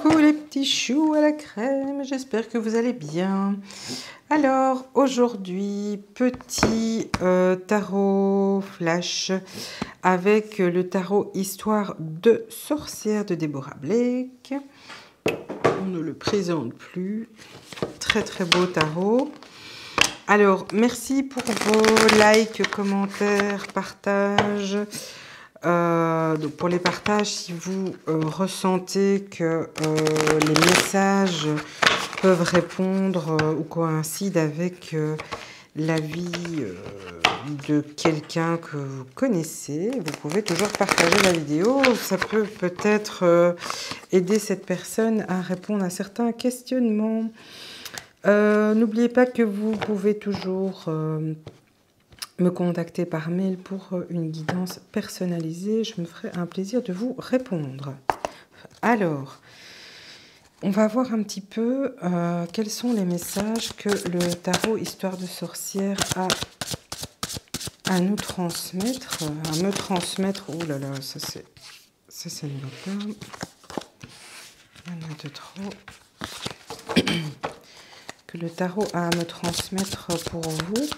Coucou les petits choux à la crème, j'espère que vous allez bien. Alors aujourd'hui, petit tarot flash avec le tarot Histoire de sorcière de Deborah Blake. On ne le présente plus. Très très beau tarot. Alors merci pour vos likes, commentaires, partages. Donc pour les partages, si vous ressentez que les messages peuvent répondre ou coïncident avec la vie de quelqu'un que vous connaissez, vous pouvez toujours partager la vidéo. Ça peut peut-être aider cette personne à répondre à certains questionnements. N'oubliez pas que vous pouvez toujours me contacter par mail pour une guidance personnalisée. Je me ferai un plaisir de vous répondre. Alors, on va voir un petit peu quels sont les messages que le tarot Histoire de sorcière a à nous transmettre, à me transmettre. Oh là là, ça c'est une lope. Il y en a de trop. Que le tarot a à me transmettre pour vous.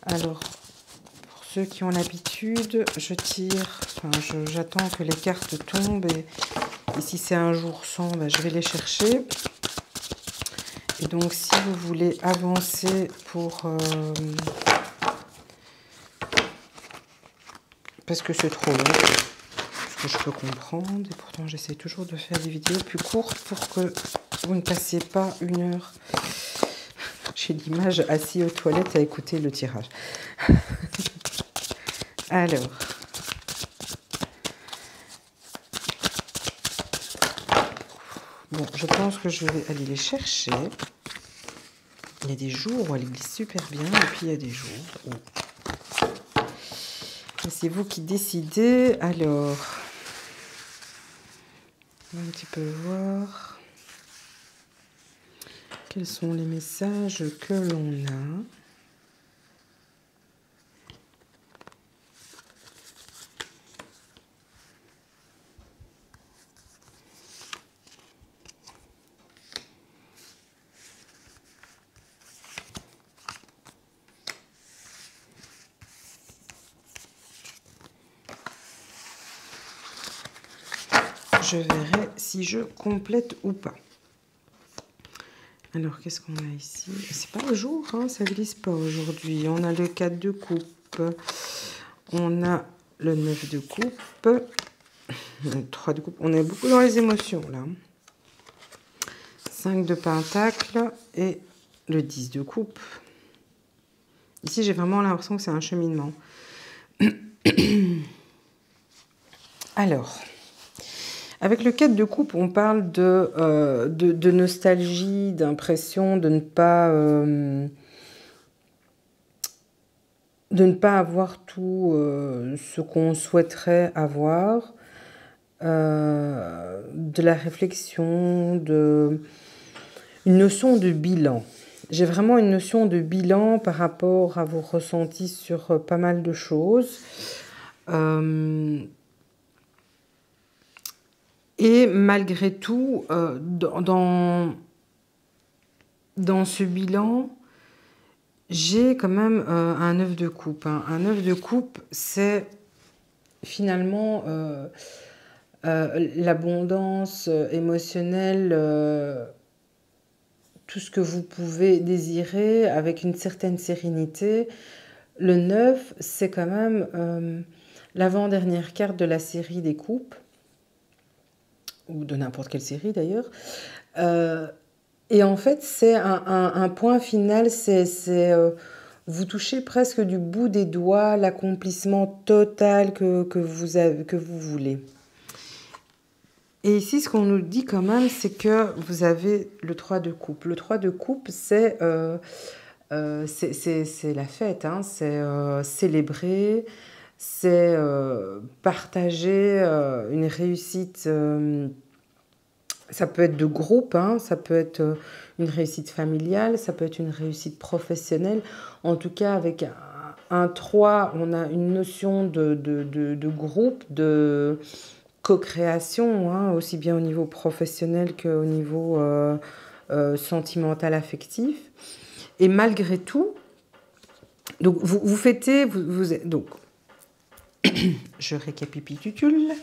Alors, pour ceux qui ont l'habitude, je tire, j'attends que les cartes tombent et si c'est un jour sans, ben, je vais les chercher. Et donc, si vous voulez avancer pour... parce que c'est trop long, ce que je peux comprendre, et pourtant j'essaie toujours de faire des vidéos plus courtes pour que vous ne passiez pas une heure chez l'image assis aux toilettes à écouter le tirage. Alors, bon, je pense que je vais aller les chercher. Il y a des jours où elle glisse super bien, et puis il y a des jours où... C'est vous qui décidez. Alors, on va un petit peu voir quels sont les messages que l'on a. Je verrai si je complète ou pas. Alors, qu'est-ce qu'on a ici? C'est pas le jour, hein, ça glisse pas aujourd'hui. On a le 4 de coupe. On a le 9 de coupe. Le 3 de coupe. On est beaucoup dans les émotions, là. 5 de pentacle et le 10 de coupe. Ici, j'ai vraiment l'impression que c'est un cheminement. Alors... Avec le 4 de coupe, on parle de nostalgie, d'impression de ne pas avoir tout ce qu'on souhaiterait avoir, de la réflexion, une notion de bilan. J'ai vraiment une notion de bilan par rapport à vos ressentis sur pas mal de choses. Et malgré tout, dans ce bilan, j'ai quand même un 9 de coupe. Hein. Un 9 de coupe, c'est finalement l'abondance émotionnelle, tout ce que vous pouvez désirer avec une certaine sérénité. Le 9, c'est quand même l'avant-dernière carte de la série des coupes. Ou de n'importe quelle série d'ailleurs. Et en fait, c'est un point final, vous touchez presque du bout des doigts l'accomplissement total que vous voulez. Et ici, ce qu'on nous dit quand même, c'est que vous avez le 3 de coupe. Le 3 de coupe, c'est la fête, hein, c'est célébrer, c'est partager une réussite, ça peut être de groupe, hein, ça peut être une réussite familiale, ça peut être une réussite professionnelle. En tout cas, avec un 3, on a une notion de groupe, co-création, hein, aussi bien au niveau professionnel qu'au niveau sentimental, affectif. Et malgré tout, donc vous fêtez, donc, je récapitule.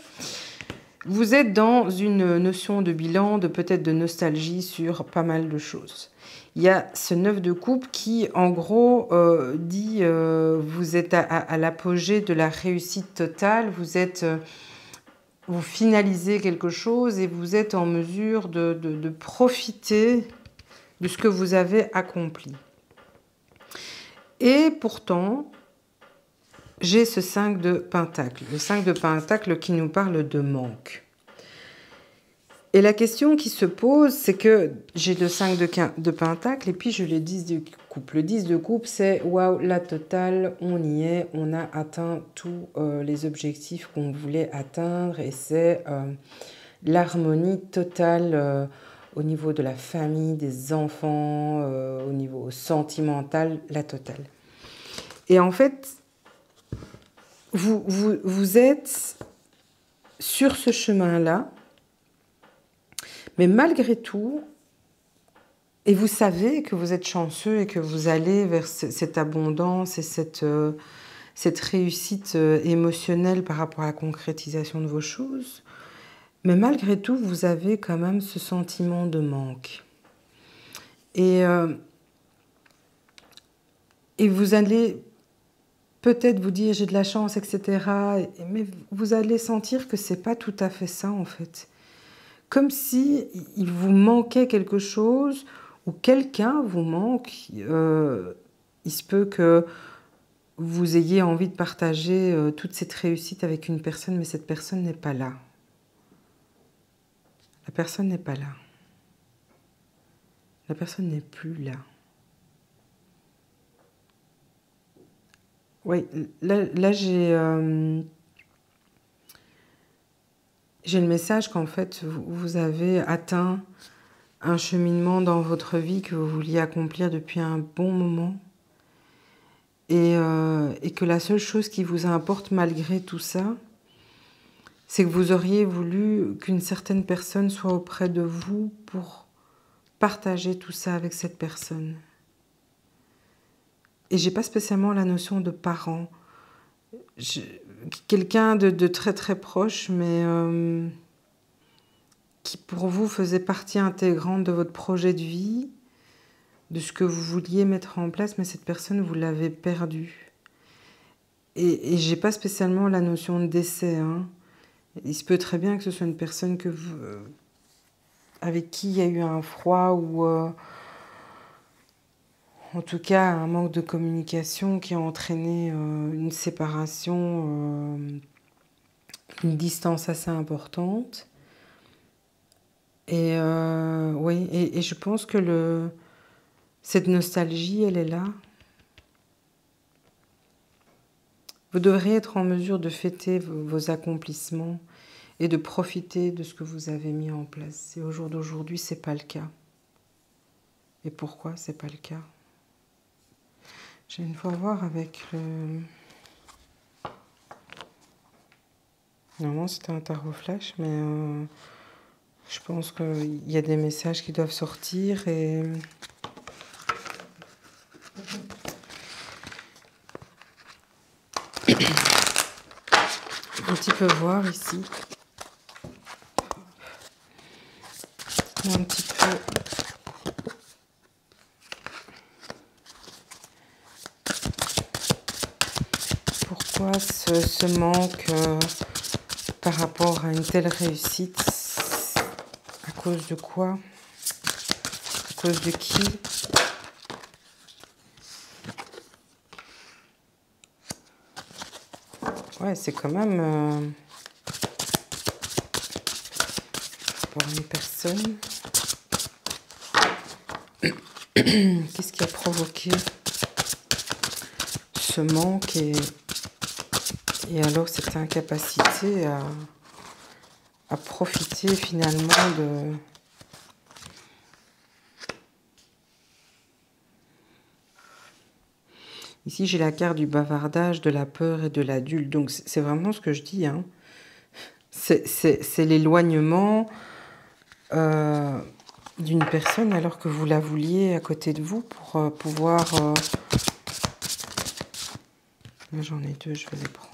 Vous êtes dans une notion de bilan, de peut-être de nostalgie sur pas mal de choses. Il y a ce 9 de coupe qui, en gros, dit vous êtes à l'apogée de la réussite totale, vous finalisez quelque chose et vous êtes en mesure de profiter de ce que vous avez accompli. Et pourtant, j'ai ce 5 de Pentacle. Le 5 de Pentacle qui nous parle de manque. Et la question qui se pose, c'est que j'ai le 5 de Pentacle et puis je le 10 de coupe. Le 10 de coupe, c'est waouh, la totale, on y est, on a atteint tous les objectifs qu'on voulait atteindre et c'est l'harmonie totale au niveau de la famille, des enfants, au niveau sentimental, la totale. Et en fait, vous êtes sur ce chemin-là, mais malgré tout, et vous savez que vous êtes chanceux et que vous allez vers cette abondance et cette réussite émotionnelle par rapport à la concrétisation de vos choses, mais malgré tout, vous avez quand même ce sentiment de manque. Et vous allez peut-être vous dire j'ai de la chance, etc. Mais vous allez sentir que c'est pas tout à fait ça en fait. Comme si il vous manquait quelque chose ou quelqu'un vous manque. Il se peut que vous ayez envie de partager toute cette réussite avec une personne, mais cette personne n'est pas là. La personne n'est pas là. La personne n'est plus là. Oui, là j'ai le message qu'en fait, vous avez atteint un cheminement dans votre vie que vous vouliez accomplir depuis un bon moment et que la seule chose qui vous importe malgré tout ça, c'est que vous auriez voulu qu'une certaine personne soit auprès de vous pour partager tout ça avec cette personne. Et j'ai pas spécialement la notion de parent. Quelqu'un de très très proche, mais qui pour vous faisait partie intégrante de votre projet de vie, de ce que vous vouliez mettre en place, mais cette personne, vous l'avez perdue. Et j'ai pas spécialement la notion de décès. Hein. Il se peut très bien que ce soit une personne avec qui il y a eu un froid ou en tout cas un manque de communication qui a entraîné une séparation, une distance assez importante. Et oui, et je pense que cette nostalgie, elle est là. Vous devriez être en mesure de fêter vos accomplissements et de profiter de ce que vous avez mis en place. Et au jour d'aujourd'hui, ce n'est pas le cas. Et pourquoi ce n'est pas le cas? Je vais une fois voir avec le... Normalement, c'était un tarot flash, mais je pense qu'il y a des messages qui doivent sortir et... Un petit peu voir ici. Un petit peu... Pourquoi ce manque par rapport à une telle réussite? À cause de quoi? À cause de qui? Ouais, c'est quand même pour une personne. Qu'est-ce qui a provoqué ce manque et alors cette incapacité à profiter finalement de... Ici, j'ai la carte du bavardage, de la peur et de l'adulte. Donc, c'est vraiment ce que je dis. Hein. C'est l'éloignement d'une personne alors que vous la vouliez à côté de vous pour pouvoir... Là, j'en ai deux, je vais les prendre.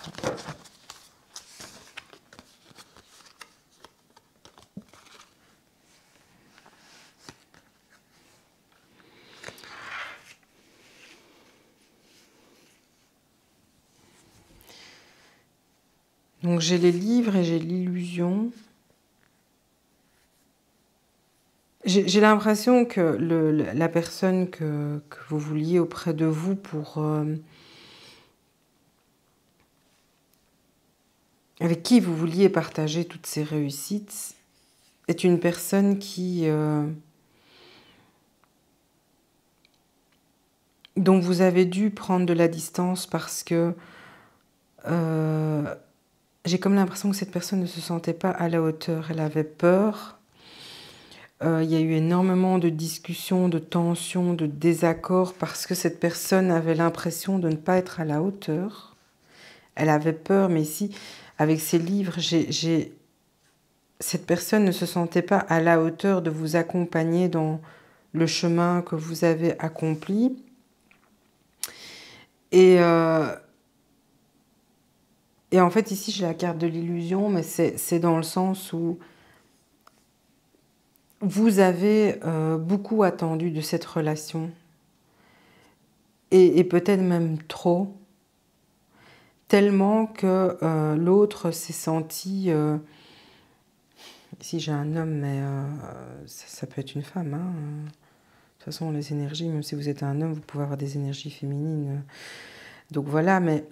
Donc j'ai les livres et j'ai l'illusion. J'ai l'impression que la personne que vous vouliez auprès de vous pour... avec qui vous vouliez partager toutes ces réussites est une personne qui... dont vous avez dû prendre de la distance parce que j'ai comme l'impression que cette personne ne se sentait pas à la hauteur. Elle avait peur. Il y a eu énormément de discussions, de tensions, de désaccords parce que cette personne avait l'impression de ne pas être à la hauteur. Elle avait peur, mais ici, avec ces livres, cette personne ne se sentait pas à la hauteur de vous accompagner dans le chemin que vous avez accompli. Et en fait, ici, j'ai la carte de l'illusion, mais c'est dans le sens où vous avez beaucoup attendu de cette relation. Et peut-être même trop. Tellement que l'autre s'est senti... ici, j'ai un homme, mais ça peut être une femme. Hein. De toute façon, les énergies, même si vous êtes un homme, vous pouvez avoir des énergies féminines. Donc voilà, mais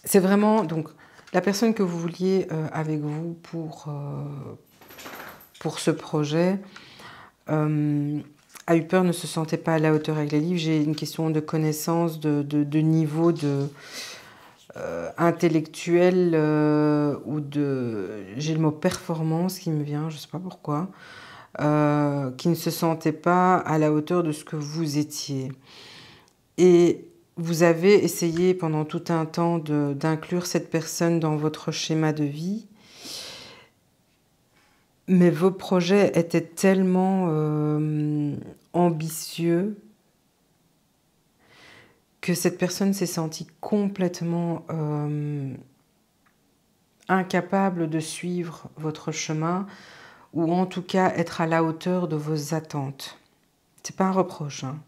c'est vraiment donc la personne que vous vouliez avec vous pour ce projet a eu peur, ne se sentait pas à la hauteur avec les livres. J'ai une question de connaissance, de niveau intellectuel ou de... J'ai le mot performance qui me vient, je ne sais pas pourquoi. Qui ne se sentait pas à la hauteur de ce que vous étiez. Et vous avez essayé pendant tout un temps d'inclure cette personne dans votre schéma de vie, mais vos projets étaient tellement ambitieux que cette personne s'est sentie complètement incapable de suivre votre chemin, ou en tout cas être à la hauteur de vos attentes. C'est pas un reproche, hein.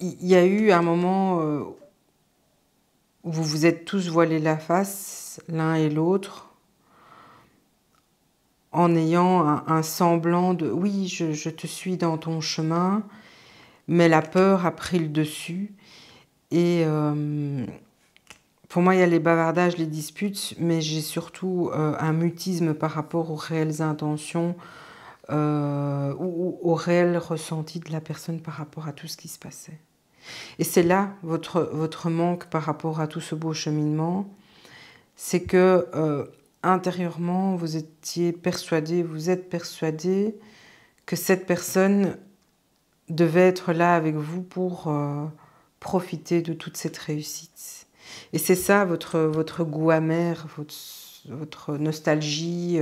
Il y a eu un moment où vous vous êtes tous voilés la face, l'un et l'autre, en ayant un semblant de « oui, je te suis dans ton chemin », mais la peur a pris le dessus. Et pour moi, il y a les bavardages, les disputes, mais j'ai surtout un mutisme par rapport aux réelles intentions ou au réel ressenti de la personne par rapport à tout ce qui se passait. Et c'est là votre manque par rapport à tout ce beau cheminement, c'est que intérieurement, vous êtes persuadé que cette personne devait être là avec vous pour profiter de toute cette réussite. Et c'est ça votre goût amer, votre nostalgie,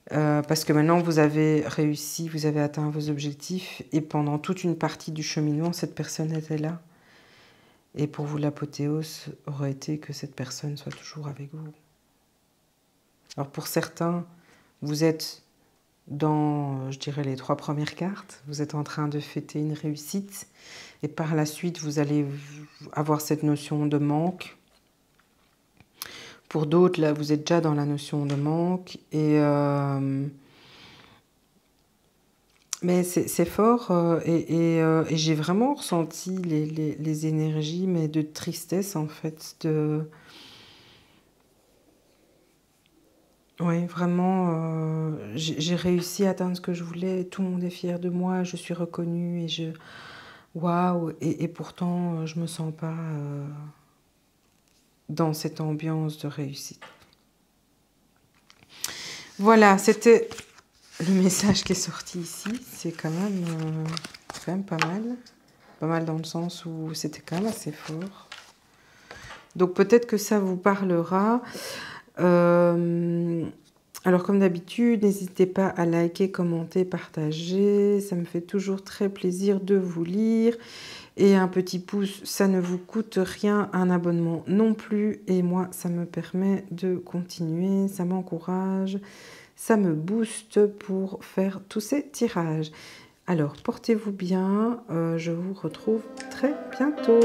parce que maintenant vous avez réussi, vous avez atteint vos objectifs, et pendant toute une partie du cheminement, cette personne était là. Et pour vous, l'apothéose aurait été que cette personne soit toujours avec vous. Alors pour certains, vous êtes dans, je dirais, les 3 premières cartes, vous êtes en train de fêter une réussite, et par la suite, vous allez avoir cette notion de manque. Pour d'autres, là, vous êtes déjà dans la notion de manque, et mais c'est fort, et j'ai vraiment ressenti les énergies, mais de tristesse, en fait, oui, vraiment, j'ai réussi à atteindre ce que je voulais, tout le monde est fier de moi, je suis reconnue, et waouh, et pourtant, je me sens pas dans cette ambiance de réussite. Voilà, c'était le message qui est sorti ici. C'est quand même pas mal. pas mal dans le sens où c'était quand même assez fort. Donc peut-être que ça vous parlera. Alors comme d'habitude, n'hésitez pas à liker, commenter, partager. Ça me fait toujours très plaisir de vous lire. Et un petit pouce, ça ne vous coûte rien, un abonnement non plus. Et moi, ça me permet de continuer, ça m'encourage, ça me booste pour faire tous ces tirages. Alors, portez-vous bien, je vous retrouve très bientôt.